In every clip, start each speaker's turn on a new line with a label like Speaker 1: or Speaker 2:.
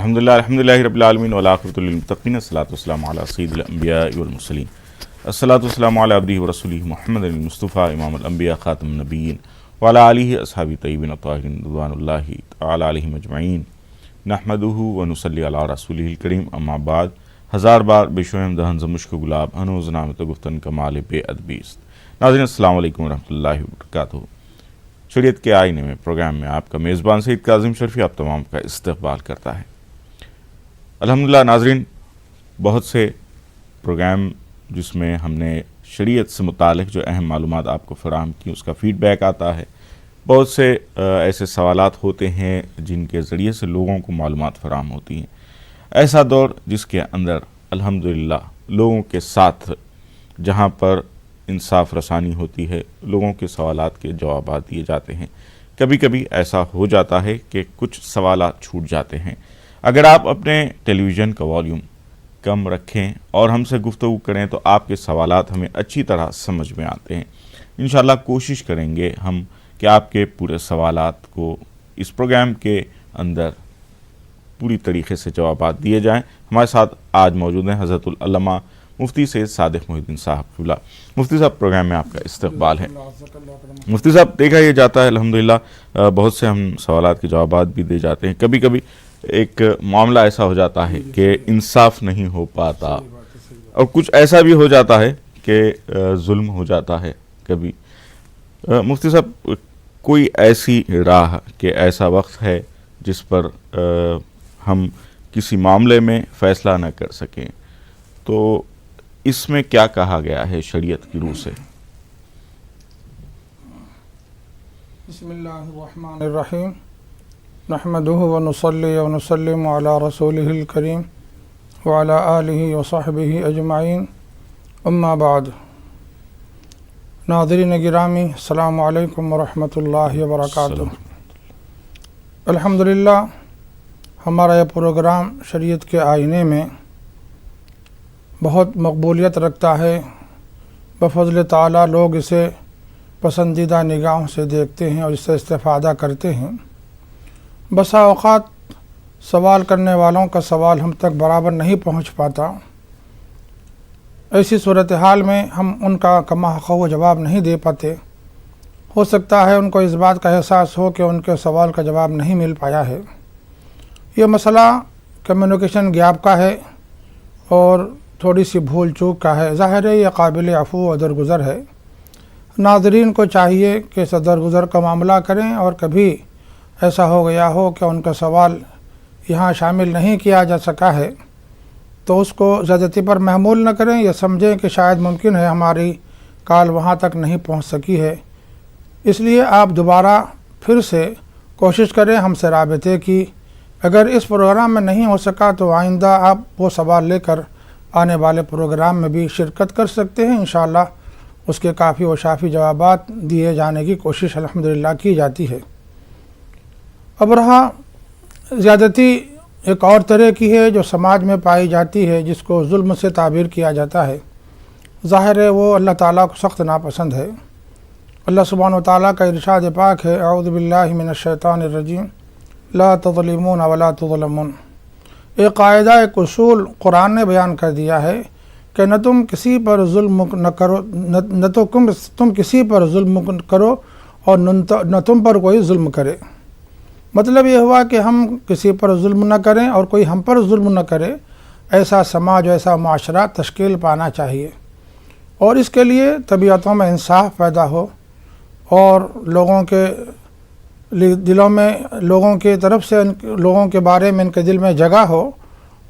Speaker 1: الحمدللہ رب العالمین والعاقبۃ للمتقین الصلاۃ والسلام علی سید الانبیاء والمرسلین الصلاۃ والسلام علی عبدہ ورسولہ محمد المصطفیٰ امام الانبیاء خاتم النبیین وعلی آلہ اصحابہ طیبین الطاہرین رضوان اللہ تعالی علیہم اجمعین نحمدہ ونصلی علی رسولہ الکریم اما بعد ہزار بار بے شوہم دہن زمشک گلاب ہنوز نامت گفتن کمال بے ادبیست۔ ناظرین السلام علیکم ورحمۃ اللہ وبرکاتہ۔ شریعت کے آئینے میں پروگرام میں آپ کا میزبان سید کاظم شرفی آپ تمام کا استقبال کرتا ہے۔ الحمدللہ ناظرین، بہت سے پروگرام جس میں ہم نے شریعت سے متعلق جو اہم معلومات آپ کو فراہم کی اس کا فیڈ بیک آتا ہے۔ بہت سے ایسے سوالات ہوتے ہیں جن کے ذریعے سے لوگوں کو معلومات فراہم ہوتی ہیں۔ ایسا دور جس کے اندر الحمدللہ لوگوں کے ساتھ جہاں پر انصاف رسانی ہوتی ہے، لوگوں کے سوالات کے جوابات دیے جاتے ہیں۔ کبھی کبھی ایسا ہو جاتا ہے کہ کچھ سوالات چھوٹ جاتے ہیں۔ اگر آپ اپنے ٹیلی ویژن کا والیوم کم رکھیں اور ہم سے گفتگو کریں تو آپ کے سوالات ہمیں اچھی طرح سمجھ میں آتے ہیں۔ انشاءاللہ کوشش کریں گے ہم کہ آپ کے پورے سوالات کو اس پروگرام کے اندر پوری طریقے سے جوابات دیے جائیں۔ ہمارے ساتھ آج موجود ہیں حضرت العلامہ مفتی سید صادق محی الدین صاحب قبلہ۔ مفتی صاحب، پروگرام میں آپ کا استقبال ہے۔ مفتی صاحب، دیکھا یہ جاتا ہے الحمدللہ بہت سے ہم سوالات کے جوابات بھی دے جاتے ہیں۔ کبھی کبھی ایک معاملہ ایسا ہو جاتا ہے کہ انصاف نہیں ہو پاتا اور کچھ ایسا بھی ہو جاتا ہے کہ ظلم ہو جاتا ہے کبھی۔ مفتی صاحب، کوئی ایسی راہ کہ ایسا وقت ہے جس پر ہم کسی معاملے میں فیصلہ نہ کر سکیں، تو اس میں کیا کہا گیا ہے شریعت کی روح سے؟
Speaker 2: بسم اللہ الرحمن الرحیم، نحمدہ ونصلی ونسلم علی رسولہ الکریم وعلی آلہ وصحبہ اجمعین، اما بعد۔ ناظرین گرامی، السلام علیکم ورحمۃ اللہ وبرکاتہ۔ الحمدللہ ہمارا یہ پروگرام شریعت کے آئینے میں بہت مقبولیت رکھتا ہے۔ بفضل تعالیٰ لوگ اسے پسندیدہ نگاہوں سے دیکھتے ہیں اور اس سے استفادہ کرتے ہیں۔ بسا اوقات سوال کرنے والوں کا سوال ہم تک برابر نہیں پہنچ پاتا۔ ایسی صورتحال میں ہم ان کا کما حق و جواب نہیں دے پاتے۔ ہو سکتا ہے ان کو اس بات کا احساس ہو کہ ان کے سوال کا جواب نہیں مل پایا ہے۔ یہ مسئلہ کمیونیکیشن گیپ کا ہے اور تھوڑی سی بھول چوک کا ہے۔ ظاہر ہے یہ قابل عفو و درگزر ہے۔ ناظرین کو چاہیے کہ اس درگزر کا معاملہ کریں، اور کبھی ایسا ہو گیا ہو کہ ان کا سوال یہاں شامل نہیں کیا جا سکا ہے تو اس کو زیادتی پر محمول نہ کریں۔ یہ سمجھیں کہ شاید ممکن ہے ہماری کال وہاں تک نہیں پہنچ سکی ہے، اس لیے آپ دوبارہ پھر سے کوشش کریں ہم سے رابطے کی۔ اگر اس پروگرام میں نہیں ہو سکا تو آئندہ آپ وہ سوال لے کر آنے والے پروگرام میں بھی شرکت کر سکتے ہیں۔ انشاءاللہ اس کے کافی و شافی جوابات دیے جانے کی کوشش الحمدللہ کی جاتی ہے۔ اب رہا زیادتی ایک اور طرح کی ہے جو سماج میں پائی جاتی ہے، جس کو ظلم سے تعبیر کیا جاتا ہے۔ ظاہر ہے وہ اللہ تعالیٰ کو سخت ناپسند ہے۔ اللہ سبحانہ و تعالیٰ کا ارشاد پاک ہے، اعوذ باللہ من الشیطان الرجیم، لا تظلمون ولا تظلمون۔ ایک قاعدہ، ایک اصول قرآن نے بیان کر دیا ہے کہ نہ تم کسی پر ظلم نہ کرو، نہ تو تم کسی پر ظلم کرو اور نہ تم پر کوئی ظلم کرے۔ مطلب یہ ہوا کہ ہم کسی پر ظلم نہ کریں اور کوئی ہم پر ظلم نہ کرے۔ ایسا سماج، ایسا معاشرہ تشکیل پانا چاہیے، اور اس کے لیے طبیعتوں میں انصاف پیدا ہو اور لوگوں کے دلوں میں، لوگوں کی طرف سے لوگوں کے بارے میں ان کے دل میں جگہ ہو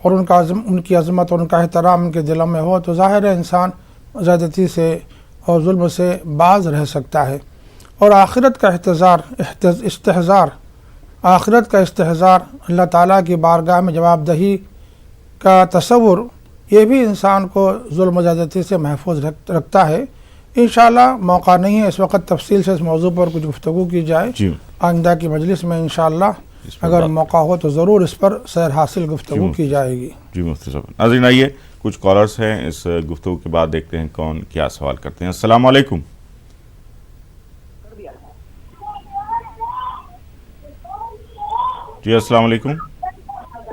Speaker 2: اور ان کی عظمت اور ان کا احترام ان کے دلوں میں ہو، تو ظاہر ہے انسان زیادتی سے اور ظلم سے باز رہ سکتا ہے۔ اور آخرت کا استحضار، اللہ تعالیٰ کی بارگاہ میں جواب دہی کا تصور، یہ بھی انسان کو ظلم و زیادتی سے محفوظ رکھتا ہے۔ انشاءاللہ موقع نہیں ہے اس وقت تفصیل سے اس موضوع پر کچھ گفتگو کی جائے۔ آئندہ کی مجلس میں انشاءاللہ اگر موقع ہو تو ضرور اس پر سیر حاصل گفتگو کی جائے گی۔
Speaker 1: جی مفتی صاحب، ناظرین آئیے کچھ کالرز ہیں، اس گفتگو کے بعد دیکھتے ہیں کون کیا سوال کرتے ہیں۔ السلام علیکم۔ جی السلام علیکم۔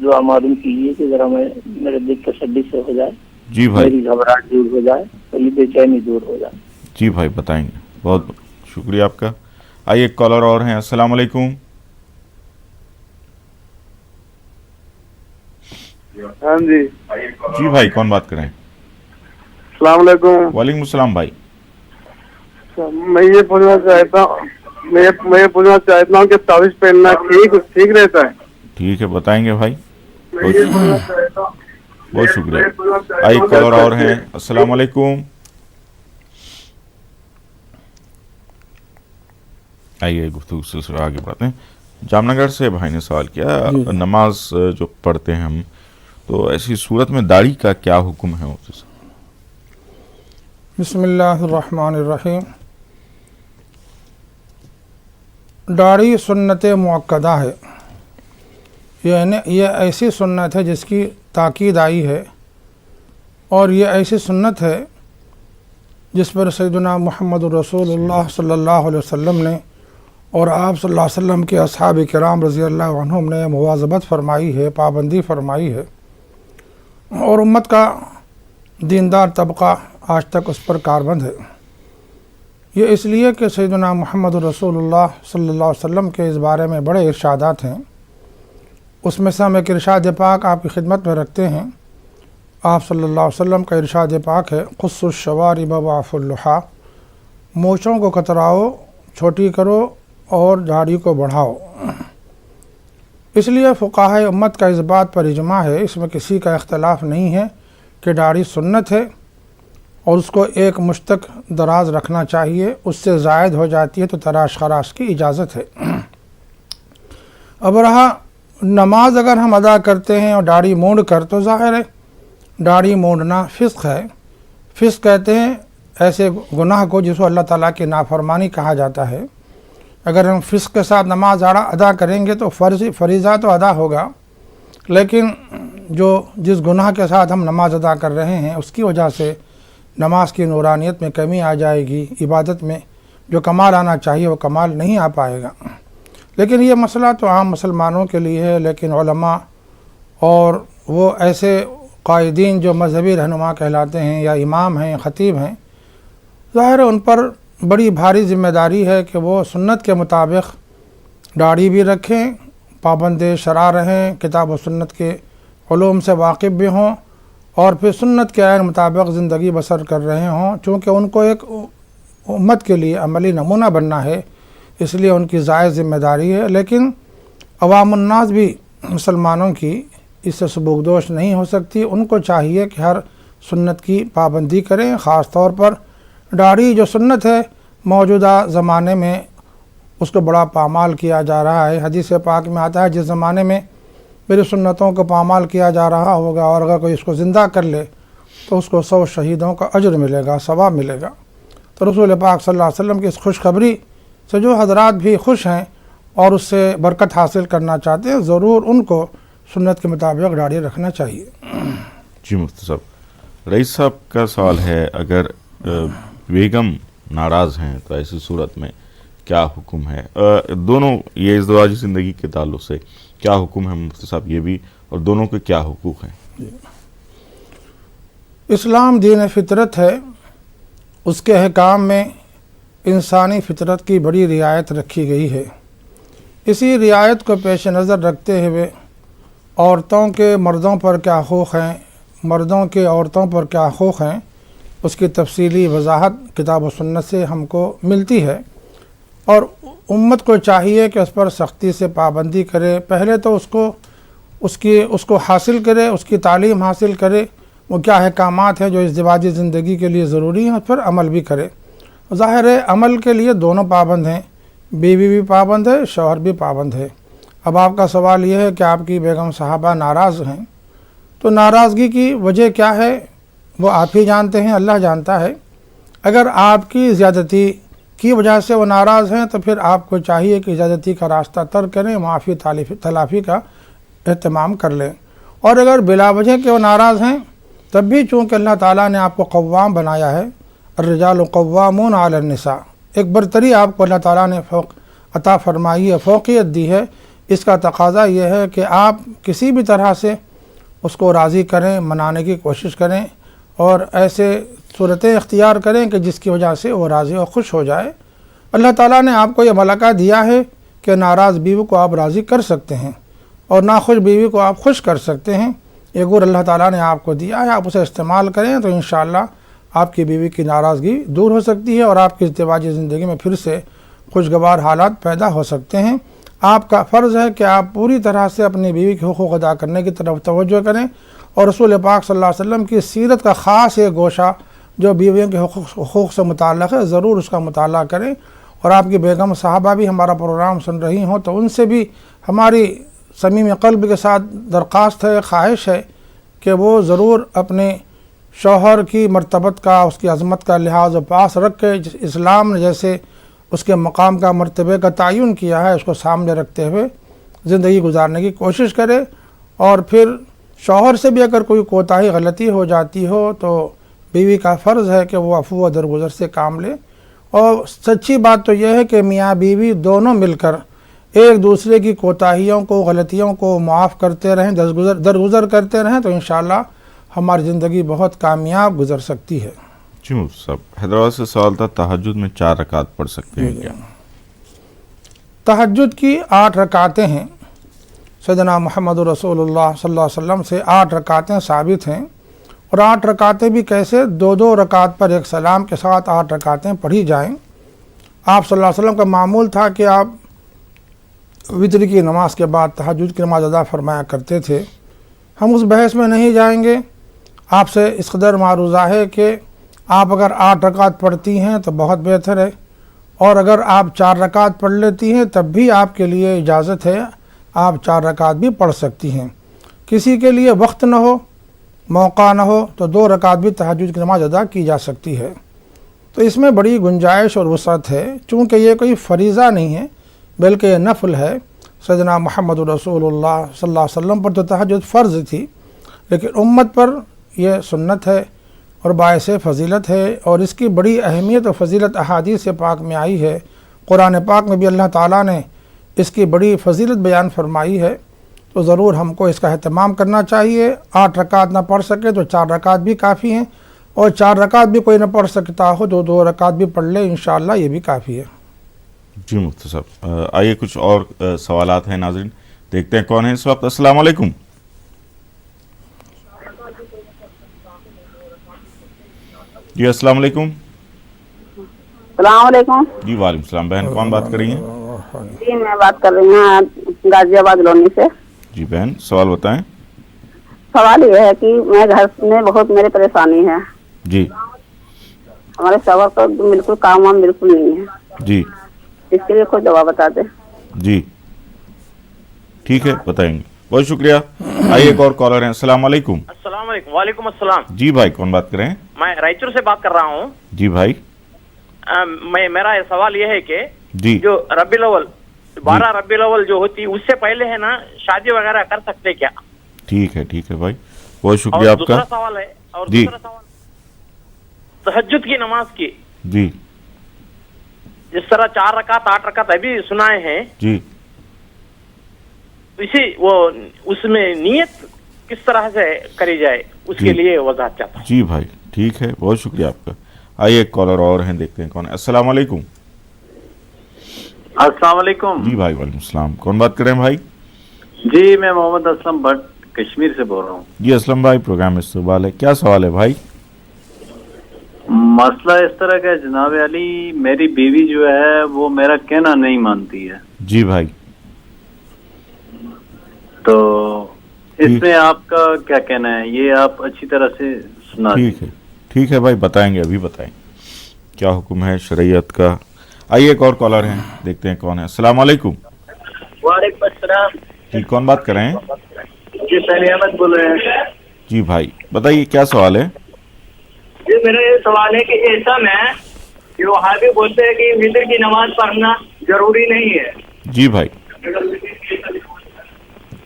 Speaker 3: دعا معلوم کیجیے کہ ذرا میرے دل تسلی سے ہو جائے،
Speaker 1: جی بھائی،
Speaker 3: میری گھبراہٹ دور ہو جائے اور یہ بے چینی دور ہو جائے۔
Speaker 1: جی بھائی بتائیں گے، بہت شکریہ آپ کا۔ آئیے ایک کالر اور ہیں۔ السلام علیکم۔
Speaker 4: ہاں جی،
Speaker 1: جی بھائی، کون بات کریں؟
Speaker 4: السلام علیکم۔
Speaker 1: وعلیکم السلام بھائی۔
Speaker 4: میں یہ پوچھنا چاہتا ہوں کہ تعویذ پہننا ٹھیک رہتا ہے؟
Speaker 1: ٹھیک ہے، بتائیں گے بھائی، بہت شکریہ۔ آئیے ایک کالر اور ہیں۔ السلام علیکم۔ آئیے گفتگو سلسلہ آگے بڑھتے ہیں۔ جام نگر سے بھائی نے سوال کیا، نماز جو پڑھتے ہیں ہم، تو ایسی صورت میں داڑھی کا کیا حکم ہے؟
Speaker 2: بسم اللہ الرحمن الرحیم۔ داڑھی سنت مؤکدہ ہے، یعنی یہ ایسی سنت ہے جس کی تاکید آئی ہے، اور یہ ایسی سنت ہے جس پر سیدنا محمد رسول اللہ صلی اللہ علیہ وسلم نے اور آپ صلی اللہ علیہ وسلم کے اصحاب کرام رضی اللہ عنہم نے مواظبت فرمائی ہے، پابندی فرمائی ہے، اور امت کا دیندار طبقہ آج تک اس پر کاربند ہے۔ یہ اس لیے کہ سیدنا محمد رسول اللہ صلی اللہ علیہ وسلم کے اس بارے میں بڑے ارشادات ہیں۔ اس میں سے ہم ایک ارشاد پاک آپ کی خدمت میں رکھتے ہیں۔ آپ صلی اللہ علیہ وسلم کا ارشاد پاک ہے، قص الشوارب وعف اللحا، مونچھوں کو کتراؤ، چھوٹی کرو اور داڑھی کو بڑھاؤ۔ اس لیے فقہائے امت کا اس بات پر اجماع ہے، اس میں کسی کا اختلاف نہیں ہے کہ داڑھی سنت ہے اور اس کو ایک مشت تک دراز رکھنا چاہیے، اس سے زائد ہو جاتی ہے تو تراش خراش کی اجازت ہے۔ اب رہا نماز اگر ہم ادا کرتے ہیں اور داڑھی مونڈ کر، تو ظاہر ہے داڑھی مونڈنا فسق ہے۔ فسق کہتے ہیں ایسے گناہ کو جس کو اللہ تعالیٰ کی نافرمانی کہا جاتا ہے۔ اگر ہم فسق کے ساتھ نماز ادا کریں گے تو فریضہ تو ادا ہوگا، لیکن جس گناہ کے ساتھ ہم نماز ادا کر رہے ہیں اس کی وجہ سے نماز کی نورانیت میں کمی آ جائے گی، عبادت میں جو کمال آنا چاہیے وہ کمال نہیں آ پائے گا۔ لیکن یہ مسئلہ تو عام مسلمانوں کے لیے ہے، لیکن علماء اور وہ ایسے قائدین جو مذہبی رہنما کہلاتے ہیں یا امام ہیں، خطیب ہیں، ظاہر ہے ان پر بڑی بھاری ذمہ داری ہے کہ وہ سنت کے مطابق داڑھی بھی رکھیں، پابند شرع رہیں، کتاب و سنت کے علوم سے واقف بھی ہوں، اور پھر سنت کے عین مطابق زندگی بسر کر رہے ہوں۔ چونکہ ان کو ایک امت کے لیے عملی نمونہ بننا ہے، اس لیے ان کی زائد ذمہ داری ہے۔ لیکن عوام الناس بھی مسلمانوں کی اس سے سبکدوش نہیں ہو سکتی، ان کو چاہیے کہ ہر سنت کی پابندی کریں، خاص طور پر داڑھی جو سنت ہے موجودہ زمانے میں اس کو بڑا پامال کیا جا رہا ہے۔ حدیث پاک میں آتا ہے جس زمانے میں میری سنتوں کو پامال کیا جا رہا ہوگا اور اگر کوئی اس کو زندہ کر لے تو اس کو 100 شہیدوں کا اجر ملے گا، ثواب ملے گا۔ تو رسول پاک صلی اللہ علیہ وسلم کی اس خوشخبری سے جو حضرات بھی خوش ہیں اور اس سے برکت حاصل کرنا چاہتے ہیں، ضرور ان کو سنت کے مطابق داڑھی رکھنا چاہیے۔
Speaker 1: جی مفتی صاحب، رئیس صاحب کا سوال ہے، اگر بیگم ناراض ہیں تو ایسی صورت میں کیا حکم ہے؟ دونوں یہ ازدواجی زندگی کے تعلق سے کیا حکم ہے مفتی صاحب، یہ بھی، اور دونوں کے کیا حقوق ہیں؟
Speaker 2: اسلام دین فطرت ہے، اس کے احکام میں انسانی فطرت کی بڑی رعایت رکھی گئی ہے۔ اسی رعایت کو پیش نظر رکھتے ہوئے عورتوں کے مردوں پر کیا حقوق ہیں، مردوں کے عورتوں پر کیا حقوق ہیں، اس کی تفصیلی وضاحت کتاب و سنت سے ہم کو ملتی ہے، اور امت کو چاہیے کہ اس پر سختی سے پابندی کرے۔ پہلے تو اس کو حاصل کرے، اس کی تعلیم حاصل کرے، وہ کیا احکامات ہیں جو ازدواجی زندگی کے لیے ضروری ہیں، پھر عمل بھی کرے۔ ظاہر ہے عمل کے لیے دونوں پابند ہیں، بیوی بھی پابند ہے، شوہر بھی پابند ہے۔ اب آپ کا سوال یہ ہے کہ آپ کی بیگم صاحبہ ناراض ہیں، تو ناراضگی کی وجہ کیا ہے وہ آپ ہی جانتے ہیں، اللہ جانتا ہے۔ اگر آپ کی زیادتی کی وجہ سے وہ ناراض ہیں تو پھر آپ کو چاہیے کہ زیادتی کا راستہ ترک کریں، معافی تلافی کا اہتمام کر لیں۔ اور اگر بلا وجہ کے وہ ناراض ہیں تب بھی چونکہ اللہ تعالیٰ نے آپ کو قوام بنایا ہے، الرجال قوامون علی النساء، ایک برتری آپ کو اللہ تعالیٰ نے عطا فرمائی ہے، فوقیت دی ہے، اس کا تقاضا یہ ہے کہ آپ کسی بھی طرح سے اس کو راضی کریں، منانے کی کوشش کریں اور ایسے صورتیں اختیار کریں کہ جس کی وجہ سے وہ راضی اور خوش ہو جائے۔ اللہ تعالیٰ نے آپ کو یہ ملکہ دیا ہے کہ ناراض بیوی کو آپ راضی کر سکتے ہیں اور ناخوش بیوی کو آپ خوش کر سکتے ہیں۔ یہ گور اللہ تعالیٰ نے آپ کو دیا ہے، آپ اسے استعمال کریں تو انشاءاللہ آپ کی بیوی کی ناراضگی دور ہو سکتی ہے اور آپ کی ازدواجی زندگی میں پھر سے خوشگوار حالات پیدا ہو سکتے ہیں۔ آپ کا فرض ہے کہ آپ پوری طرح سے اپنی بیوی کے حقوق ادا کرنے کی طرف توجہ کریں اور رسول پاک صلی اللہ علیہ وسلم کی سیرت کا خاص ایک گوشہ جو بیویوں کے حقوق سے متعلق ہے ضرور اس کا مطالعہ کریں۔ اور آپ کی بیگم صاحبہ بھی ہمارا پروگرام سن رہی ہوں تو ان سے بھی ہماری صمیم قلب کے ساتھ درخواست ہے، خواہش ہے کہ وہ ضرور اپنے شوہر کی مرتبت کا، اس کی عظمت کا لحاظ و پاس رکھ کے اسلام نے جیسے اس کے مقام کا، مرتبے کا تعین کیا ہے، اس کو سامنے رکھتے ہوئے زندگی گزارنے کی کوشش کرے۔ اور پھر شوہر سے بھی اگر کوئی کوتاہی غلطی ہو جاتی ہو تو بیوی کا فرض ہے کہ وہ عفو و درگزر سے کام لے۔ اور سچی بات تو یہ ہے کہ میاں بیوی دونوں مل کر ایک دوسرے کی کوتاہیوں کو، غلطیوں کو معاف کرتے رہیں، درگزر کرتے رہیں تو انشاءاللہ ہماری زندگی بہت کامیاب گزر سکتی ہے۔
Speaker 1: جی مفتی صاحب، حیدرآباد سے سوال تھا، تہجد میں 4 رکعت پڑھ سکتے ہیں کیا؟
Speaker 2: تہجد کی 8 رکعتیں ہیں، سیدنا محمد رسول اللہ صلی اللہ علیہ وسلم سے 8 رکعتیں ثابت ہیں، اور 8 رکعتیں بھی کیسے 2 رکعت پر ایک سلام کے ساتھ 8 رکعتیں پڑھی جائیں۔ آپ صلی اللہ علیہ وسلم کا معمول تھا کہ آپ وتر کی نماز کے بعد تہجد کی نماز ادا فرمایا کرتے تھے۔ ہم اس بحث میں نہیں جائیں گے، آپ سے اس قدر معروضہ ہے کہ آپ اگر 8 رکعت پڑھتی ہیں تو بہت بہتر ہے، اور اگر آپ 4 رکعت پڑھ لیتی ہیں تب بھی آپ کے لیے اجازت ہے، آپ 4 رکعت بھی پڑھ سکتی ہیں۔ کسی کے لیے وقت نہ ہو، موقع نہ ہو تو 2 رکعت بھی تہجد کی نماز ادا کی جا سکتی ہے۔ تو اس میں بڑی گنجائش اور وسعت ہے، چونکہ یہ کوئی فریضہ نہیں ہے بلکہ یہ نفل ہے۔ سیدنا محمد رسول اللہ صلی اللہ علیہ وسلم پر تو تہجد فرض تھی، لیکن امت پر یہ سنت ہے اور باعث فضیلت ہے، اور اس کی بڑی اہمیت و فضیلت احادیث پاک میں آئی ہے۔ قرآن پاک میں بھی اللہ تعالیٰ نے اس کی بڑی فضیلت بیان فرمائی ہے، تو ضرور ہم کو اس کا اہتمام کرنا چاہیے۔ 8 رکعت نہ پڑھ سکے تو 4 رکعت بھی کافی ہیں، اور 4 رکعت بھی کوئی نہ پڑھ سکتا ہو تو 2 رکعت بھی پڑھ لے، انشاءاللہ یہ بھی کافی ہے۔
Speaker 1: جی مفتی صاحب، آئیے کچھ اور سوالات ہیں ناظرین، دیکھتے ہیں کون ہیں اس وقت۔ السلام علیکم۔ جی السلام علیکم۔
Speaker 5: السلام علیکم۔
Speaker 1: جی وعلیکم السلام، بہن کون بات کر رہی ہیں؟
Speaker 5: جی میں بات کر رہی ہوں غازی آباد لونی سے۔
Speaker 1: جی بہن سوال بتائیں۔
Speaker 5: سوال یہ ہے کہ میں گھر میں بہت میری پریشانی ہے۔
Speaker 1: جی
Speaker 5: ہمارے شوہر کو بالکل کام وام بالکل نہیں ہے،
Speaker 1: جی
Speaker 5: اس کے لیے کوئی دوا بتا دے۔
Speaker 1: جی ٹھیک ہے بتائیں گے، بہت شکریہ۔ آئیے ایک اور کالر ہیں۔ السلام علیکم۔
Speaker 6: السلام علیکم۔ وعلیکم السلام۔
Speaker 1: جی بھائی کون بات کر رہے ہیں؟
Speaker 6: میں رائچور سے بات کر رہا ہوں۔
Speaker 1: جی بھائی
Speaker 6: میرا سوال یہ ہے کہ
Speaker 1: جی
Speaker 6: جو ربیع الاول 12 ربیع الاول جو ہوتی اس سے پہلے ہے نا شادی وغیرہ کر سکتے کیا؟
Speaker 1: ٹھیک ہے بھائی، بہت شکریہ آپ کا۔
Speaker 6: دوسرا سوال ہے، اور
Speaker 1: جی
Speaker 6: دوسرا سوال تہجد کی نماز کی،
Speaker 1: جی
Speaker 6: جس طرح 4 رکعت 8 رکعت ابھی سنائے ہیں،
Speaker 1: جی
Speaker 6: اسی وہ اس میں نیت کس طرح سے کری جائے اس کے لیے وضاحت چاہتا ہوں۔
Speaker 1: جی بھائی ٹھیک ہے، بہت شکریہ آپ کا۔ آئیے ایک کالر اور ہیں، دیکھتے ہیں کون ہے۔ السلام علیکم۔
Speaker 7: السلام علیکم۔
Speaker 1: جی بھائی وعلیکم السلام، کون بات کر رہے ہیں بھائی؟
Speaker 7: جی میں محمد اسلم بٹ کشمیر سے بول رہا ہوں۔
Speaker 1: جی اسلم بھائی پروگرام میں استقبال ہے، کیا سوال ہے بھائی؟
Speaker 7: مسئلہ اس طرح کا ہے جناب علی، میری بیوی جو ہے وہ میرا کہنا نہیں مانتی ہے۔
Speaker 1: جی بھائی
Speaker 7: تو اس میں آپ کا کیا کہنا ہے، یہ آپ اچھی طرح سے سنا دیں۔
Speaker 1: ٹھیک ہے بھائی، بتائیں گے، ابھی بتائیں کیا حکم ہے شریعت کا۔ آئیے ایک اور کالر ہیں، دیکھتے ہیں کون ہے۔ السلام علیکم۔
Speaker 8: وعلیکم السلام۔
Speaker 1: جی کون بات کر رہے ہیں؟
Speaker 8: جی سمی احمد بول رہے ہیں۔
Speaker 1: جی بھائی بتائیے کیا سوال ہے؟
Speaker 8: جی میرا یہ سوال ہے کہ ایسا میں کہ وہاں بھی بولتے ہیں کہ وتر کی نماز پڑھنا ضروری نہیں ہے۔
Speaker 1: جی بھائی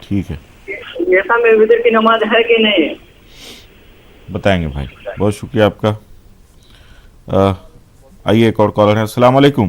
Speaker 1: ٹھیک ہے،
Speaker 8: ایسا میں وتر کی نماز ہے کہ نہیں ہے؟
Speaker 1: بتائیں گے بھائی، بہت شکریہ آپ کا۔ آئیے ایک اور کالر ہے۔ السلام علیکم۔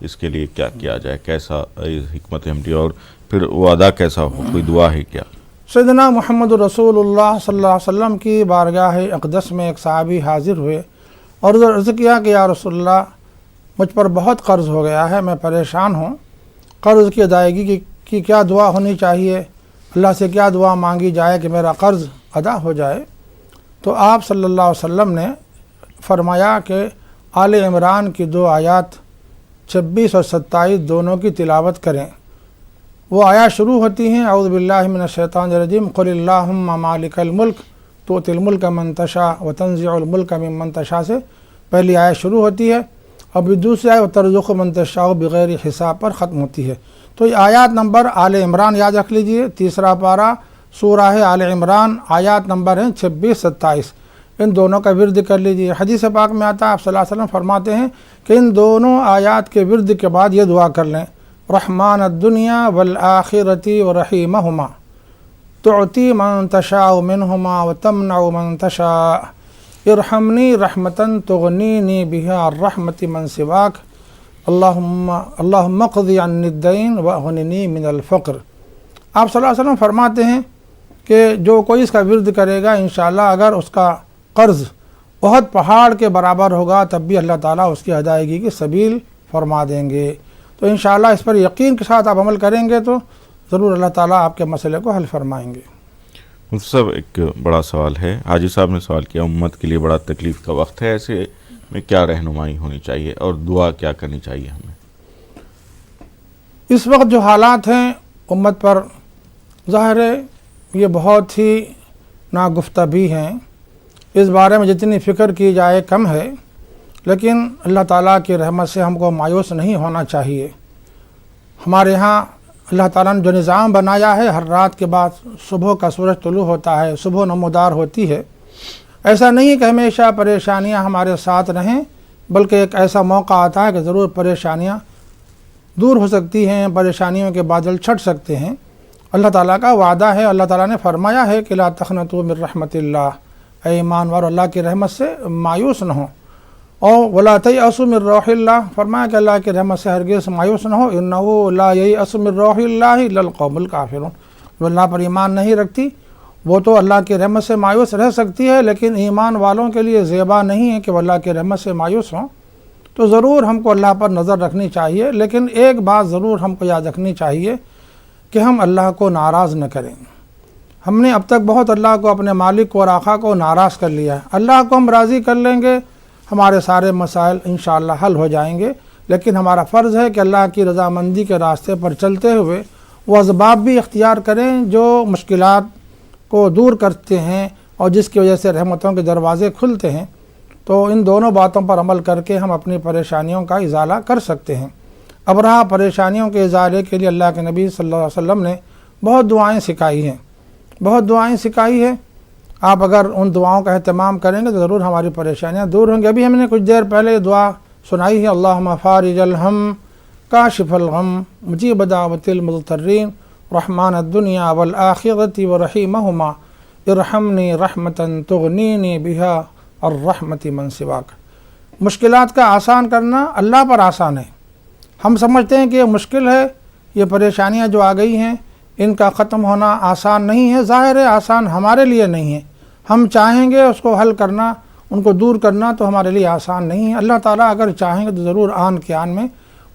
Speaker 1: اس کے لیے کیا کیا جائے، کیسا حکمت عملی، اور پھر وہ ادا کیسا ہو، کوئی دعا ہے کیا؟
Speaker 2: سیدنا محمد رسول اللہ صلی اللہ علیہ وسلم کی بارگاہ اقدس میں ایک صحابی حاضر ہوئے اور عرض کیا کہ یا رسول اللہ، مجھ پر بہت قرض ہو گیا ہے، میں پریشان ہوں، قرض کی ادائیگی کی کیا دعا ہونی چاہیے، اللہ سے کیا دعا مانگی جائے کہ میرا قرض ادا ہو جائے؟ تو آپ صلی اللہ علیہ وسلم نے فرمایا کہ آل عمران کی 2 آیات 26 اور 27 دونوں کی تلاوت کریں۔ وہ آیات شروع ہوتی ہیں اعوذ باللہ من الشیطان الرجیم قل اللہم مالک الملک تؤتی الملک من تشاء وتنزع الملک ممن تشاء سے پہلی آیت شروع ہوتی ہے، اور دوسری آیت وترزق من تشاء بغیر حساب پر ختم ہوتی ہے۔ تو یہ آیات نمبر آل عمران یاد رکھ لیجئے، تیسرا پارہ سورہ آل عمران، آیات نمبر ہیں 26-27، ان دونوں کا ورد کر لیجئے۔ حدیث پاک میں آتا ہے آپ صلی اللہ علیہ وسلم فرماتے ہیں کہ ان دونوں آیات کے ورد کے بعد یہ دعا کر لیں، رحمان الدنیا والآخرۃ ورحیمہما تعطی من تشاء منہما وتمنع من تشاء ارحمنی رحمتاً تغنینی بہا الرحمت من سواک اللہم اقضی عنی الدین واغننی من الفقر۔ آپ صلی اللہ علیہ وسلم فرماتے ہیں کہ جو کوئی اس کا ورد کرے گا انشاءاللہ اگر اس کا قرض بہت پہاڑ کے برابر ہوگا تب بھی اللہ تعالیٰ اس کی ادائیگی کی سبیل فرما دیں گے۔ تو انشاءاللہ اس پر یقین کے ساتھ آپ عمل کریں گے تو ضرور اللہ تعالیٰ آپ کے مسئلے کو حل فرمائیں گے۔
Speaker 1: مفتی صاحب، ایک بڑا سوال ہے، حاجی صاحب نے سوال کیا، امت کے لیے بڑا تکلیف کا وقت ہے، ایسے میں کیا رہنمائی ہونی چاہیے اور دعا کیا کرنی چاہیے ہمیں؟
Speaker 2: اس وقت جو حالات ہیں امت پر، ظاہر ہے یہ بہت ہی ناگفتہ بھی ہیں، اس بارے میں جتنی فکر کی جائے کم ہے، لیکن اللہ تعالیٰ کی رحمت سے ہم کو مایوس نہیں ہونا چاہیے۔ ہمارے ہاں اللہ تعالیٰ نے جو نظام بنایا ہے، ہر رات کے بعد صبح کا سورج طلوع ہوتا ہے، صبح نمودار ہوتی ہے، ایسا نہیں ہے کہ ہمیشہ پریشانیاں ہمارے ساتھ رہیں، بلکہ ایک ایسا موقع آتا ہے کہ ضرور پریشانیاں دور ہو سکتی ہیں، پریشانیوں کے بادل چھٹ سکتے ہیں۔ اللہ تعالیٰ کا وعدہ ہے، اللہ تعالیٰ نے فرمایا ہے کہ لا تقنطوا من رحمت اللہ، اے ایمان والو اللہ کی رحمت سے مایوس نہ ہو، اور ولا تیأسوا من روح اللہ، فرمایا کہ اللہ کی رحمت سے ہرگز مایوس نہ ہو، انہ لا ییأس من روح اللہ الا القوم الکافرون، جو اللہ پر ایمان نہیں رکھتی وہ تو اللہ کی رحمت سے مایوس رہ سکتی ہے، لیکن ایمان والوں کے لیے زیبا نہیں ہے کہ وہ اللہ کی رحمت سے مایوس ہوں۔ تو ضرور ہم کو اللہ پر نظر رکھنی چاہیے، لیکن ایک بات ضرور ہم کو یاد رکھنی چاہیے کہ ہم اللہ کو ناراض نہ کریں۔ ہم نے اب تک بہت اللہ کو، اپنے مالک کو اور آقا کو ناراض کر لیا ہے۔ اللہ کو ہم راضی کر لیں گے، ہمارے سارے مسائل انشاءاللہ حل ہو جائیں گے، لیکن ہمارا فرض ہے کہ اللہ کی رضامندی کے راستے پر چلتے ہوئے وہ اسباب بھی اختیار کریں جو مشکلات کو دور کرتے ہیں اور جس کی وجہ سے رحمتوں کے دروازے کھلتے ہیں۔ تو ان دونوں باتوں پر عمل کر کے ہم اپنی پریشانیوں کا ازالہ کر سکتے ہیں۔ اب رہا پریشانیوں کے ازالے کے لیے اللہ کے نبی صلی اللہ علیہ وسلم نے بہت دعائیں سکھائی ہیں، بہت دعائیں سکھائی ہیں۔ آپ اگر ان دعاؤں کا اہتمام کریں گے تو ضرور ہماری پریشانیاں دور ہوں گی۔ ابھی ہم نے کچھ دیر پہلے یہ دعا سنائی ہے، اللہم فارج الہم کاشف الغم مجیب دعوت المضطرین رحمان الدنیا والآخرۃ ورحیمہما ارحمنی رحمتاً تغنینی بہا الرحمت من سواک۔ مشکلات کا آسان کرنا اللہ پر آسان ہے۔ ہم سمجھتے ہیں کہ یہ مشکل ہے، یہ پریشانیاں جو آ گئی ہیں ان کا ختم ہونا آسان نہیں ہے، ظاہر ہے آسان ہمارے لیے نہیں ہے۔ ہم چاہیں گے اس کو حل کرنا، ان کو دور کرنا تو ہمارے لیے آسان نہیں ہے۔ اللہ تعالیٰ اگر چاہیں گے تو ضرور آن کے آن میں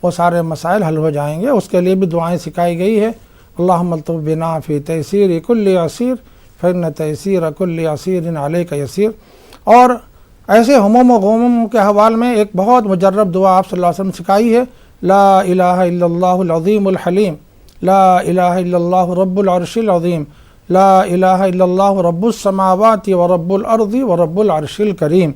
Speaker 2: وہ سارے مسائل حل ہو جائیں گے۔ اس کے لیے بھی دعائیں سکھائی گئی ہے، اللہم الطف بنا فی تیسیر کل عسیر فإن تیسیر کل عسیر علیک یسیر۔ اور ایسے ہموم و غموم کے حوال میں ایک بہت مجرب دعا آپ صلی اللہ علیہ وسلم سکھائی ہے، لا الہ الا اللہ العظیم الحلیم، لا الہ الا اللہ رب العرش العظیم، لا الہ الا اللہ رب السماوات ورب الارض ورب العرش الکریم۔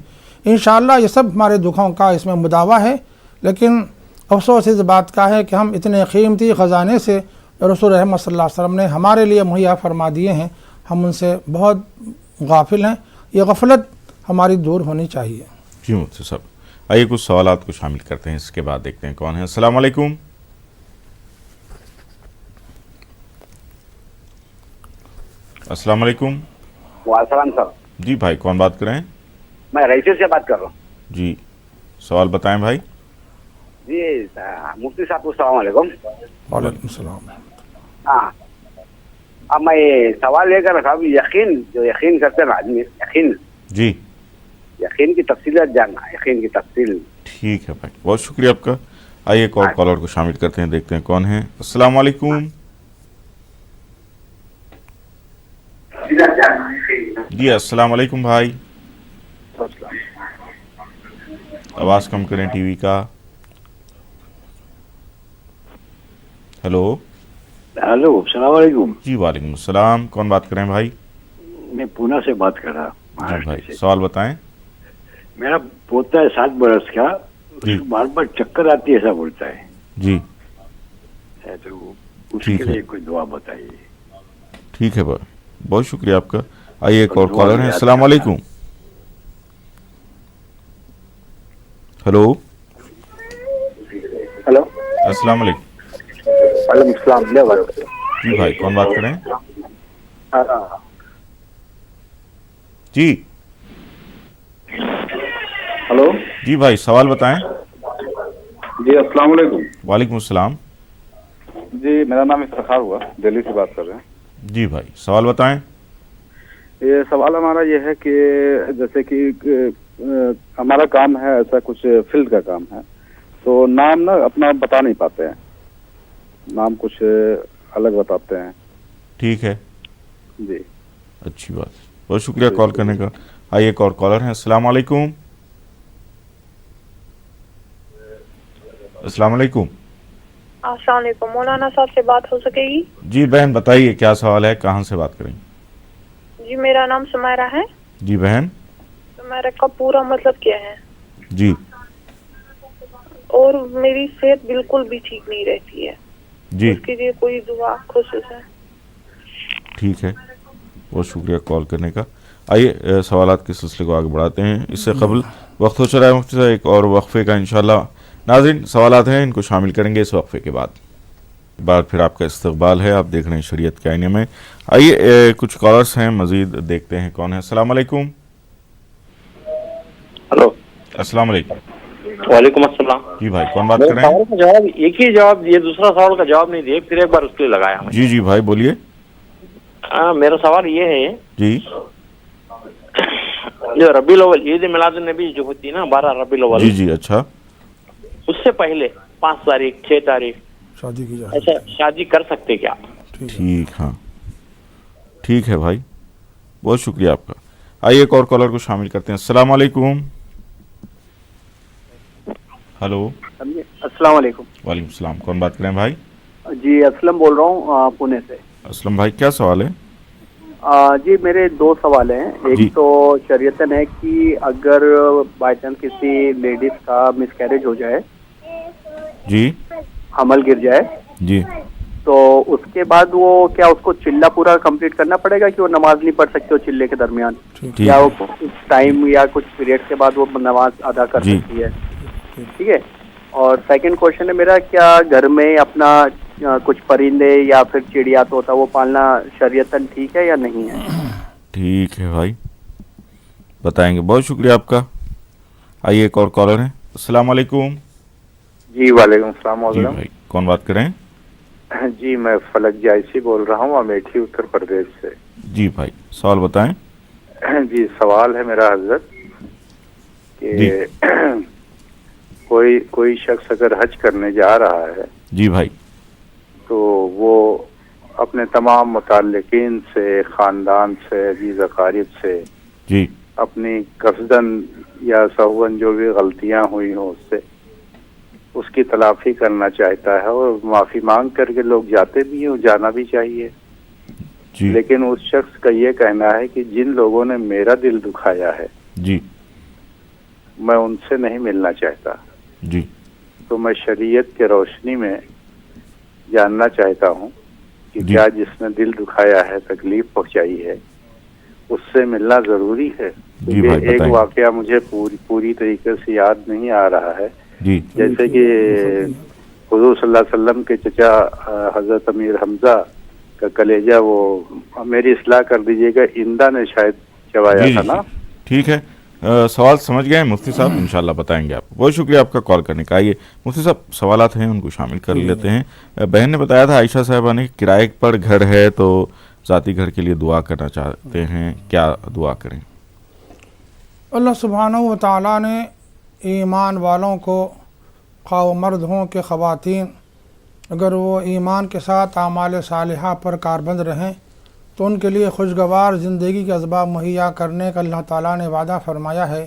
Speaker 2: انشاءاللہ یہ سب ہمارے دکھوں کا اس میں مداوع ہے، لیکن افسوس اس بات کا ہے کہ ہم اتنے قیمتی خزانے سے رسول رحمت صلی اللہ علیہ وسلم نے ہمارے لیے مہیا فرما دیے ہیں، ہم ان سے بہت غافل ہیں۔ یہ غفلت ہماری دور ہونی چاہیے۔
Speaker 1: جی مفتی صاحب، آئیے کچھ سوالات کو شامل کرتے ہیں، اس کے بعد دیکھتے ہیں کون ہے۔ السلام علیکم۔ السلام علیکم۔
Speaker 9: وعلیکم السلام صاحب۔
Speaker 1: جی بھائی، کون بات کر رہے ہیں؟
Speaker 9: میں رئیسی سے بات کر رہا ہوں۔
Speaker 1: جی، سوال بتائیں بھائی۔
Speaker 9: جی مفتی صاحب کو السلام علیکم.
Speaker 2: وعلیکم السلام.
Speaker 9: ہاں اب میں سوال لے کر رکھا ہوں. یقین جو یقین کرتے ہیں آدمی, یقین
Speaker 1: جی
Speaker 9: یقین کی تفصیلات جاننا, یقین کی تفصیل.
Speaker 1: ٹھیک ہے بھائی, بہت شکریہ آپ کا. آئیے ایک اور کالر کو شامل کرتے ہیں, دیکھتے ہیں کون ہیں. السلام علیکم. جی السلام علیکم بھائی. آواز کم کریں ٹی وی کا. ہیلو.
Speaker 10: ہلو السلام علیکم.
Speaker 1: جی وعلیکم السلام. کون بات کریں بھائی؟
Speaker 10: میں پونا سے بات کر رہا.
Speaker 1: جی بھائی سوال بتائیں.
Speaker 10: میرا پوتا ہے 7 برس کا, بار بار چکر آتی ہے ایسا بولتا ہے.
Speaker 1: جی
Speaker 10: تو اس کے لیے کوئی دعا بتائیے.
Speaker 1: ٹھیک ہے بھائی, بہت شکریہ آپ کا. آئیے ایک اور کالر ہیں. السلام علیکم. ہلو.
Speaker 3: ہلو
Speaker 1: السلام علیکم.
Speaker 3: وعلیکم السلام.
Speaker 1: جی بھائی کون بات کریں؟ جی
Speaker 11: ہلو.
Speaker 1: جی بھائی سوال بتائیں.
Speaker 11: جی السلام علیکم.
Speaker 1: وعلیکم السلام.
Speaker 11: جی میرا نام افتخار ہوا, دہلی سے بات کر رہے ہیں.
Speaker 1: جی بھائی سوال بتائیں.
Speaker 11: یہ سوال ہمارا یہ ہے کہ جیسے کہ ہمارا کام ہے ایسا کچھ فیلڈ کا کام ہے, تو نام نا اپنا بتا نہیں پاتے ہیں, نام کچھ الگ بتاتے ہیں.
Speaker 1: ٹھیک ہے
Speaker 11: جی
Speaker 1: اچھی بات, بہت شکریہ کال کرنے کا. آئیے ایک اور کالر ہیں. السلام علیکم. السلام علیکم.
Speaker 12: السلام علیکم. مولانا صاحب سے بات ہو سکے گی؟
Speaker 1: جی بہن بتائیے کیا سوال ہے, کہاں سے بات کریں؟
Speaker 12: جی میرا نام سمیرہ ہے.
Speaker 1: جی بہن.
Speaker 12: سمیرہ کا پورا مطلب کیا ہے؟
Speaker 1: جی
Speaker 12: اور میری صحت بالکل بھی ٹھیک نہیں رہتی ہے.
Speaker 1: جی
Speaker 12: اس کے لیے کوئی دعا خصوص ہے؟
Speaker 1: ٹھیک ہے, بہت شکریہ کال کرنے کا. آئیے سوالات کے سلسلے کو آگے بڑھاتے ہیں. اس سے قبل وقت ہو چلا ہے مفتی صاحب ایک اور وقفے کا. انشاءاللہ ناظرین سوالات ہیں, ان کو شامل کریں گے اس وقفے کے بعد. پھر آپ کا استقبال ہے, آپ دیکھ رہے ہیں شریعت کے آئینے میں. آئیے کچھ کالرس ہیں مزید, دیکھتے ہیں کون ہیں. السلام علیکم.
Speaker 6: ہلو
Speaker 1: السلام علیکم.
Speaker 6: وعلیکم السلام.
Speaker 1: جی بھائی کون بات کر رہے ہیں؟
Speaker 6: سوال کا جواب ایک ہی جواب دیے, دوسرا سوال کا جواب نہیں دیے, پھر ایک بار اس کے لیے لگایا.
Speaker 1: جی جی بھائی بولیے.
Speaker 6: میرا سوال یہ ہے
Speaker 1: جی
Speaker 6: جو ربیع الاول عید میلاد النبی جو ہوتی ہے نا 12 ربیع الاول,
Speaker 1: جی جی اچھا,
Speaker 6: اس سے پہلے 5 تاریخ 6 تاریخ
Speaker 2: شادی کی جائے,
Speaker 6: ایسا شادی کر سکتے کیا؟
Speaker 1: ٹھیک, ہاں ٹھیک ہے بھائی, بہت شکریہ آپ کا. آئیے ایک اور کالر کو شامل کرتے ہیں. السلام علیکم. ہلو.
Speaker 13: السلام علیکم.
Speaker 1: وعلیکم السلام. کون بات کریں بھائی؟
Speaker 13: جی اسلم بول رہا ہوں پونے سے.
Speaker 1: اسلم بھائی کیا سوال ہے؟
Speaker 13: جی میرے 2 سوال ہیں. ایک تو شریعتاً ہے کہ اگر بائی چانس کسی لیڈیز کا مس کیریج ہو جائے,
Speaker 1: جی
Speaker 13: حمل گر جائے,
Speaker 1: جی
Speaker 13: تو اس کے بعد وہ کیا اس کو چلہ پورا کمپلیٹ کرنا پڑے گا کہ وہ نماز نہیں پڑھ سکتے ہو چلے کے درمیان, یا وہ ٹائم یا کچھ پیریڈ کے بعد وہ نماز ادا کر سکتی ہے؟ ٹھیک ہے. اور سیکنڈ کوشچن ہے میرا, کیا گھر میں اپنا کچھ پرندے یا پھر چڑیا تو ہوتا وہ پالنا شریعتاً ٹھیک ہے یا نہیں ہے؟
Speaker 1: ٹھیک ہے بھائی, بتائیں گے. بہت شکریہ آپ کا. آئیے ایک اور کالر ہیں. السلام علیکم.
Speaker 14: جی وعلیکم السلام.
Speaker 1: جی بھائی کون بات کریں؟
Speaker 14: جی میں فلک جائسی بول رہا ہوں, امیٹھی اتر پردیش سے.
Speaker 1: جی بھائی سوال بتائیں.
Speaker 14: جی سوال ہے میرا حضرت کہ کوئی شخص اگر حج کرنے جا رہا ہے, جی بھائی, تو وہ اپنے تمام متعلقین سے, خاندان سے, عزیز اقارب سے,
Speaker 1: جی
Speaker 14: اپنی قصدن یا سہون جو بھی غلطیاں ہوئی ہوں اس سے اس کی تلافی کرنا چاہتا ہے, اور معافی مانگ کر کے لوگ جاتے بھی ہیں, جانا بھی چاہیے.
Speaker 1: جی
Speaker 14: لیکن اس شخص کا یہ کہنا ہے کہ جن لوگوں نے میرا دل دکھایا ہے,
Speaker 1: جی
Speaker 14: میں ان سے نہیں ملنا چاہتا.
Speaker 1: جی
Speaker 14: تو میں شریعت کے روشنی میں جاننا چاہتا ہوں کہ کیا جس نے دل دکھایا ہے, تکلیف پہنچائی ہے, اس سے ملنا ضروری ہے؟ یہ ایک واقعہ مجھے پوری طریقے سے یاد نہیں آ رہا ہے.
Speaker 1: جی
Speaker 14: جیسے کہ حضور صلی اللہ علیہ وسلم کے چچا حضرت امیر حمزہ کا کلیجہ, وہ میری اصلاح کر دیجیے گا, اندہ نے شاید چبایا تھا نا.
Speaker 1: ٹھیک ہے, سوال سمجھ گئے ہیں مفتی صاحب، انشاءاللہ بتائیں گے آپ کو. بہت شکریہ آپ کا کال کرنے کا. آئیے مفتی صاحب سوالات ہیں ان کو شامل کر لیتے ہیں. بہن نے بتایا تھا عائشہ صاحبہ نے کرائے پر گھر ہے تو ذاتی گھر کے لیے دعا کرنا چاہتے ہیں، کیا دعا کریں؟
Speaker 2: اللہ سبحانہ و تعالیٰ نے ایمان والوں کو، خواہ و مرد ہوں کہ خواتین، اگر وہ ایمان کے ساتھ اعمال صالحہ پر کاربند رہیں تو ان کے لیے خوشگوار زندگی کے اسباب مہیا کرنے کا اللہ تعالیٰ نے وعدہ فرمایا ہے،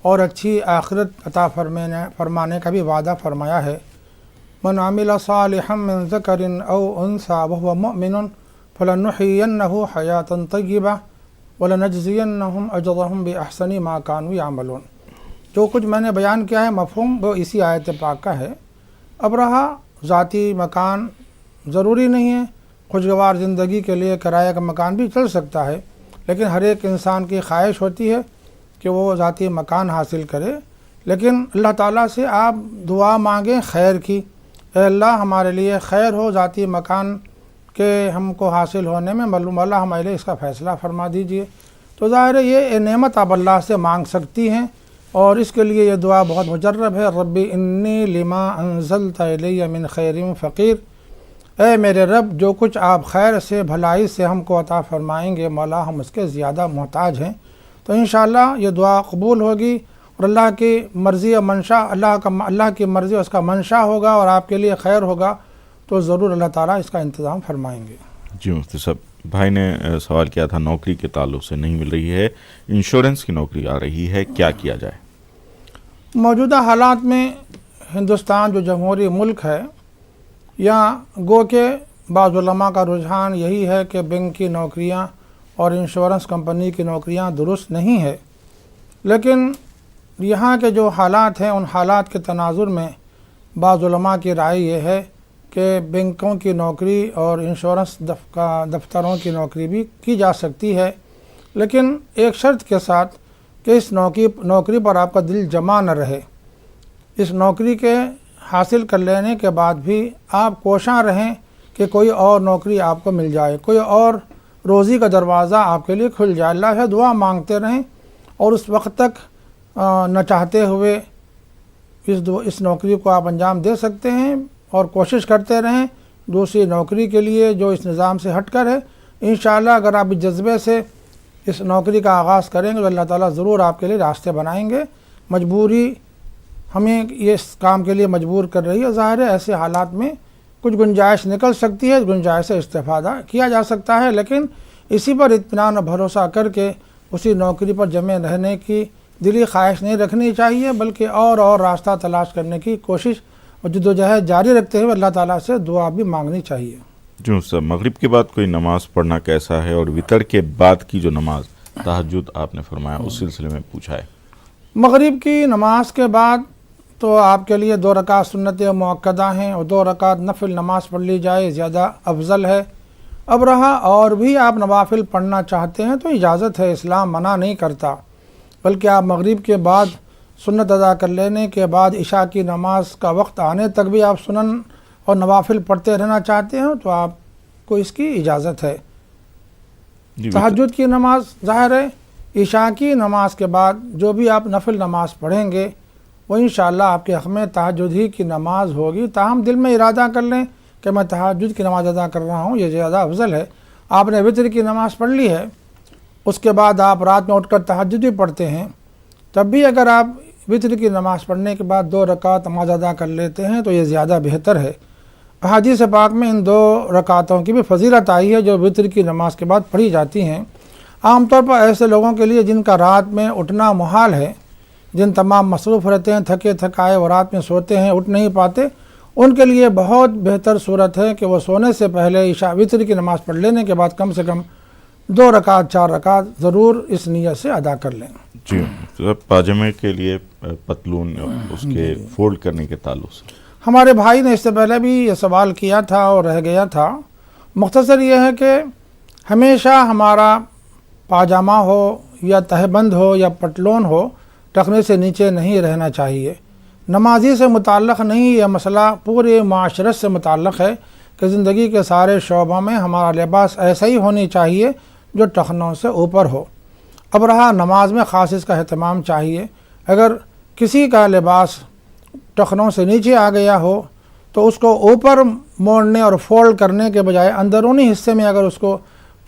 Speaker 2: اور اچھی آخرت عطا فرمانے کا بھی وعدہ فرمایا ہے. من عمل صالحا من ذکر او انثى وهو مؤمن فلنحيينه حیاة طیبہ ولنجزینہم اجرہم باحسن ما كانوا یعملون. جو کچھ میں نے بیان کیا ہے مفہوم وہ اسی آیت پاک کا ہے. اب رہا ذاتی مکان، ضروری نہیں ہے، خوشگوار زندگی کے لیے کرایہ کا مکان بھی چل سکتا ہے، لیکن ہر ایک انسان کی خواہش ہوتی ہے کہ وہ ذاتی مکان حاصل کرے. لیکن اللہ تعالیٰ سے آپ دعا مانگیں خیر کی، اے اللہ ہمارے لیے خیر ہو ذاتی مکان کے ہم کو حاصل ہونے میں، معلوم اللہ ہمارے لیے اس کا فیصلہ فرما دیجئے. تو ظاہر ہے یہ نعمت آپ اللہ سے مانگ سکتی ہیں، اور اس کے لیے یہ دعا بہت مجرب ہے. ربی انی لما انزلت الی من خیر فقیر، اے میرے رب جو کچھ آپ خیر سے بھلائی سے ہم کو عطا فرمائیں گے مولا ہم اس کے زیادہ محتاج ہیں. تو انشاءاللہ یہ دعا قبول ہوگی، اور اللہ کی مرضی و منشا، اللہ کی مرضی اس کا منشا ہوگا اور آپ کے لیے خیر ہوگا تو ضرور اللہ تعالیٰ اس کا انتظام فرمائیں گے.
Speaker 1: جی مفتی صاحب، بھائی نے سوال کیا تھا نوکری کے تعلق سے، نہیں مل رہی ہے، انشورنس کی نوکری آ رہی ہے، کیا کیا جائے؟
Speaker 2: موجودہ حالات میں ہندوستان جو جمہوری ملک ہے، یہاں گو کہ بعض علماء کا رجحان یہی ہے کہ بینک کی نوکریاں اور انشورنس کمپنی کی نوکریاں درست نہیں ہے. لیکن یہاں کے جو حالات ہیں ان حالات کے تناظر میں بعض علماء کی رائے یہ ہے کہ بینکوں کی نوکری اور انشورنس دفتروں کی نوکری بھی کی جا سکتی ہے، لیکن ایک شرط کے ساتھ کہ اس نوکری پر آپ کا دل جمع نہ رہے. اس نوکری کے حاصل کر لینے کے بعد بھی آپ کوشاں رہیں کہ کوئی اور نوکری آپ کو مل جائے، کوئی اور روزی کا دروازہ آپ کے لیے کھل جائے. اللہ سے دعا مانگتے رہیں اور اس وقت تک نہ چاہتے ہوئے اس نوکری کو آپ انجام دے سکتے ہیں، اور کوشش کرتے رہیں دوسری نوکری کے لیے جو اس نظام سے ہٹ کر ہے. انشاءاللہ اگر آپ اس جذبے سے اس نوکری کا آغاز کریں گے تو اللہ تعالیٰ ضرور آپ کے لیے راستے بنائیں گے. مجبوری ہمیں یہ اس کام کے لیے مجبور کر رہی ہے. ظاہر ہے ایسے حالات میں کچھ گنجائش نکل سکتی ہے، گنجائش سے استفادہ کیا جا سکتا ہے، لیکن اسی پر اطمینان و بھروسہ کر کے اسی نوکری پر جمے رہنے کی دلی خواہش نہیں رکھنی چاہیے، بلکہ اور راستہ تلاش کرنے کی کوشش اور جدوجہد جاری رکھتے ہوئے اللہ تعالیٰ سے دعا بھی مانگنی چاہیے.
Speaker 1: جو سر مغرب کے بعد کوئی نماز پڑھنا کیسا ہے، اور وطر کے بعد کی جو نماز تہجد آپ نے فرمایا اس سلسلے میں پوچھا ہے.
Speaker 2: مغرب کی نماز کے بعد تو آپ کے لیے 2 رکعت سنت مؤکدہ ہیں، اور 2 رکعت نفل نماز پڑھ لی جائے زیادہ افضل ہے. اب رہا اور بھی آپ نوافل پڑھنا چاہتے ہیں تو اجازت ہے، اسلام منع نہیں کرتا، بلکہ آپ مغرب کے بعد سنت ادا کر لینے کے بعد عشاء کی نماز کا وقت آنے تک بھی آپ سنن اور نوافل پڑھتے رہنا چاہتے ہیں تو آپ کو اس کی اجازت ہے. تہجد کی نماز ظاہر ہے عشاء کی نماز کے بعد جو بھی آپ نفل نماز پڑھیں گے وہ انشاءاللہ آپ کے حق میں تہجد ہی کی نماز ہوگی. تاہم دل میں ارادہ کر لیں کہ میں تہجد کی نماز ادا کر رہا ہوں، یہ زیادہ افضل ہے. آپ نے وطر کی نماز پڑھ لی ہے، اس کے بعد آپ رات میں اٹھ کر تہجد بھی پڑھتے ہیں، تب بھی اگر آپ وطر کی نماز پڑھنے کے بعد 2 رکعت نماز ادا کر لیتے ہیں تو یہ زیادہ بہتر ہے. احادیث پاک میں ان 2 رکعتوں کی بھی فضیلت آئی ہے جو وطر کی نماز کے بعد پڑھی جاتی ہیں. عام طور پر ایسے لوگوں کے لیے جن کا رات میں اٹھنا محال ہے، جن تمام مصروف رہتے ہیں، تھکے تھکائے اور رات میں سوتے ہیں، اٹھ نہیں پاتے، ان کے لیے بہت بہتر صورت ہے کہ وہ سونے سے پہلے عشاء وطر کی نماز پڑھ لینے کے بعد کم سے کم 2 رکعت 4 رکعت ضرور اس نیت سے ادا کر لیں.
Speaker 1: جی پاجامے کے لیے پتلون اس کے فولڈ کرنے کے تعلق سے
Speaker 2: ہمارے بھائی نے اس سے پہلے بھی یہ سوال کیا تھا اور رہ گیا تھا. مختصر یہ ہے کہ ہمیشہ ہمارا پاجامہ ہو یا تہبند ہو یا پتلون ہو ٹخنے سے نیچے نہیں رہنا چاہیے. نمازی سے متعلق نہیں، یہ مسئلہ پورے معاشرت سے متعلق ہے کہ زندگی کے سارے شعبوں میں ہمارا لباس ایسا ہی ہونی چاہیے جو ٹخنوں سے اوپر ہو. اب رہا نماز میں خاص اس کا اہتمام چاہیے. اگر کسی کا لباس ٹخنوں سے نیچے آ گیا ہو تو اس کو اوپر موڑنے اور فولڈ کرنے کے بجائے اندرونی حصے میں اگر اس کو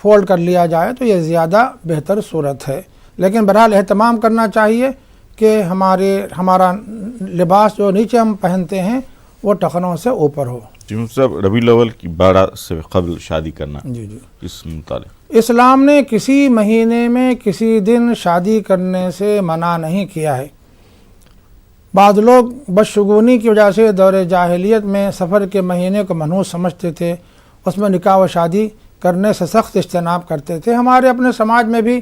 Speaker 2: فولڈ کر لیا جائے تو یہ زیادہ بہتر صورت ہے. لیکن بہرحال اہتمام کرنا چاہیے کہ ہمارا لباس جو نیچے ہم پہنتے ہیں وہ ٹخنوں سے اوپر ہو.
Speaker 1: جی صاحب، ربیع الاول کی 12 سے قبل شادی کرنا،
Speaker 2: جی
Speaker 1: اس متعلق
Speaker 2: اسلام نے کسی مہینے میں کسی دن شادی کرنے سے منع نہیں کیا ہے. بعض لوگ بدشگونی کی وجہ سے دور جاہلیت میں سفر کے مہینے کو منحوس سمجھتے تھے، اس میں نکاح و شادی کرنے سے سخت اجتناب کرتے تھے. ہمارے اپنے سماج میں بھی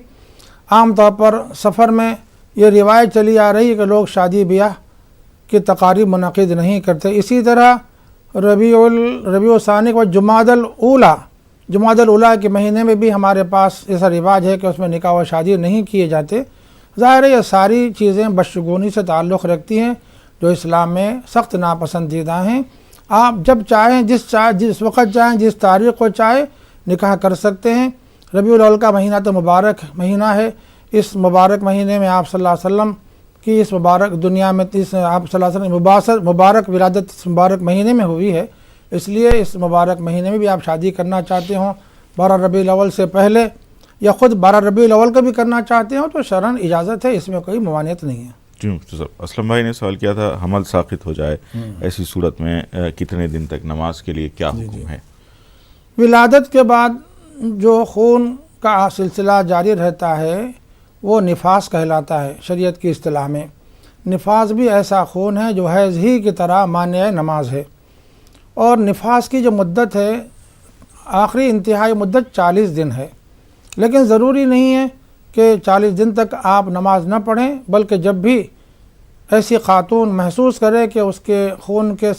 Speaker 2: عام طور پر سفر میں یہ روایت چلی آ رہی ہے کہ لوگ شادی بیاہ کی تقاریب منعقد نہیں کرتے. اسی طرح ربیع الثانی و جمادی الاولیٰ کے مہینے میں بھی ہمارے پاس ایسا رواج ہے کہ اس میں نکاح و شادی نہیں کیے جاتے. ظاہر ہے یہ ساری چیزیں بدشگونی سے تعلق رکھتی ہیں جو اسلام میں سخت ناپسندیدہ ہیں. آپ جب چاہیں جس وقت چاہیں جس تاریخ کو چاہے نکاح کر سکتے ہیں. ربیع الاول کا مہینہ تو مبارک مہینہ ہے. اس مبارک مہینے میں آپ صلی اللہ علیہ وسلم کی اس مبارک دنیا میں آپ صلی اللہ علیہ وسلم مبارک ولادت اس مبارک مہینے میں ہوئی ہے. اس لیے اس مبارک مہینے میں بھی آپ شادی کرنا چاہتے ہوں 12 ربیع الاول سے پہلے یا خود 12 ربیع الاول کا بھی کرنا چاہتے ہوں تو شرعاً اجازت ہے، اس میں کوئی ممانعت نہیں ہے.
Speaker 1: جی مفتی صاحب، اسلم بھائی نے سوال کیا تھا حمل ساقط ہو جائے ایسی صورت میں کتنے دن تک نماز کے لیے کیا حکم ہے؟
Speaker 2: ولادت کے بعد جو خون کا سلسلہ جاری رہتا ہے وہ نفاس کہلاتا ہے شریعت کی اصطلاح میں. نفاس بھی ایسا خون ہے جو حیض ہی کی طرح مانع نماز ہے، اور نفاس کی جو مدت ہے آخری انتہائی مدت 40 دن ہے. لیکن ضروری نہیں ہے کہ 40 دن تک آپ نماز نہ پڑھیں، بلکہ جب بھی ایسی خاتون محسوس کرے کہ اس کے خون کا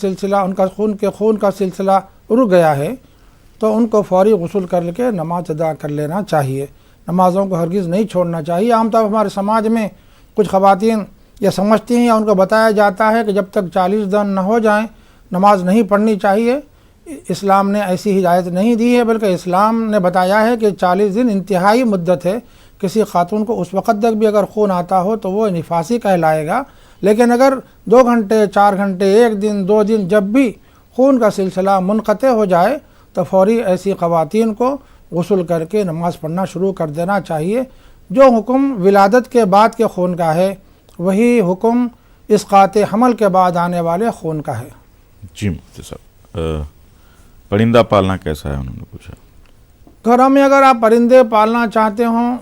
Speaker 2: سلسلہ رک گیا ہے تو ان کو فوری غسل کر کے نماز ادا کر لینا چاہیے. نمازوں کو ہرگز نہیں چھوڑنا چاہیے. عام طور پر ہمارے سماج میں کچھ خواتین یہ سمجھتی ہیں یا ان کو بتایا جاتا ہے کہ جب تک 40 دن نہ ہو جائیں نماز نہیں پڑھنی چاہیے. اسلام نے ایسی ہدایت نہیں دی ہے، بلکہ اسلام نے بتایا ہے کہ 40 دن انتہائی مدت ہے. کسی خاتون کو اس وقت تک بھی اگر خون آتا ہو تو وہ نفاسی کہلائے گا. لیکن اگر 2 گھنٹے 4 گھنٹے 1 دن 2 دن جب بھی خون کا سلسلہ منقطع ہو جائے تو فوری ایسی خواتین کو غسل کر کے نماز پڑھنا شروع کر دینا چاہیے. جو حکم ولادت کے بعد کے خون کا ہے وہی حکم اسقاط حمل کے بعد آنے والے خون کا ہے.
Speaker 1: جی مفتی صاحب، پرندہ پالنا کیسا ہے انہوں نے پوچھا.
Speaker 2: گھروں میں اگر آپ پرندے پالنا چاہتے ہوں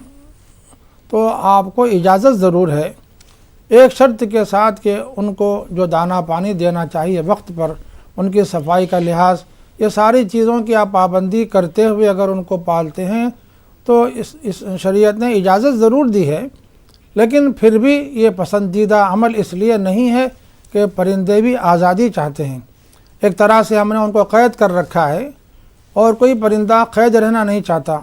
Speaker 2: تو آپ کو اجازت ضرور ہے، ایک شرط کے ساتھ کہ ان کو جو دانہ پانی دینا چاہیے وقت پر، ان کی صفائی کا لحاظ، یہ ساری چیزوں کی آپ پابندی کرتے ہوئے اگر ان کو پالتے ہیں تو اس شریعت نے اجازت ضرور دی ہے. لیکن پھر بھی یہ پسندیدہ عمل اس لیے نہیں ہے کہ پرندے بھی آزادی چاہتے ہیں. ایک طرح سے ہم نے ان کو قید کر رکھا ہے اور کوئی پرندہ قید رہنا نہیں چاہتا.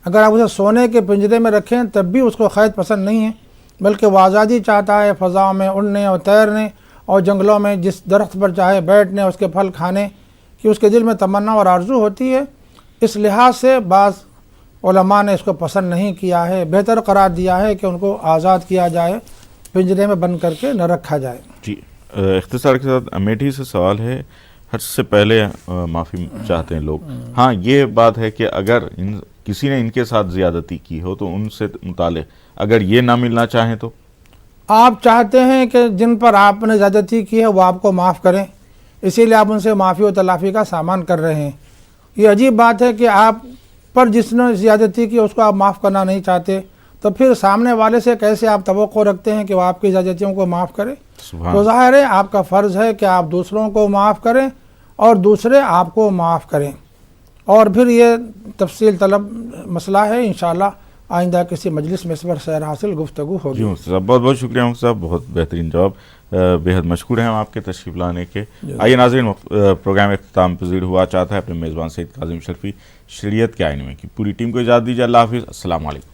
Speaker 2: اگر آپ اسے سونے کے پنجرے میں رکھیں تب بھی اس کو قید پسند نہیں ہے، بلکہ وہ آزادی چاہتا ہے فضاؤں میں اڑنے اور تیرنے اور جنگلوں میں جس درخت پر چاہے بیٹھنے، اس کے پھل کھانے کی اس کے دل میں تمنا اور آرزو ہوتی ہے. اس لحاظ سے بعض علماء نے اس کو پسند نہیں کیا ہے، بہتر قرار دیا ہے کہ ان کو آزاد کیا جائے، پنجرے میں بند کر کے نہ رکھا جائے.
Speaker 1: جی اختصار کے ساتھ امیٹھی سے سوال ہے، حج سے پہلے معافی چاہتے ہیں لوگ. ہاں یہ بات ہے کہ اگر کسی نے ان کے ساتھ زیادتی کی ہو تو ان سے متعلق اگر یہ نہ ملنا چاہیں تو
Speaker 2: آپ چاہتے ہیں کہ جن پر آپ نے زیادتی کی ہے وہ آپ کو معاف کریں، اسی لیے آپ ان سے معافی و تلافی کا سامان کر رہے ہیں. یہ عجیب بات ہے کہ آپ پر جس نے زیادتی کی اس کو آپ معاف کرنا نہیں چاہتے، تو پھر سامنے والے سے کیسے آپ توقع رکھتے ہیں کہ وہ آپ کی زیادتیوں کو معاف کرے؟ تو ظاہر ہے آپ کا فرض ہے کہ آپ دوسروں کو معاف کریں اور دوسرے آپ کو معاف کریں. اور پھر یہ تفصیل طلب مسئلہ ہے، انشاءاللہ آئندہ کسی مجلس میں اس پر سیر حاصل گفتگو ہوگی.
Speaker 1: جی مفتی صاحب، بہت بہت شکریہ مفتی صاحب، بہت بہترین جواب، بےحد مشکور ہیں ہم آپ کے تشریف لانے کے. آئیے ناظرین، پروگرام اختتام پذیر ہوا چاہتا ہے اپنے میزبان سید کاظم شرفی شریعت کے آئینے میں کی پوری ٹیم کو اجازت دیجیے. اللہ حافظ، السلام علیکم.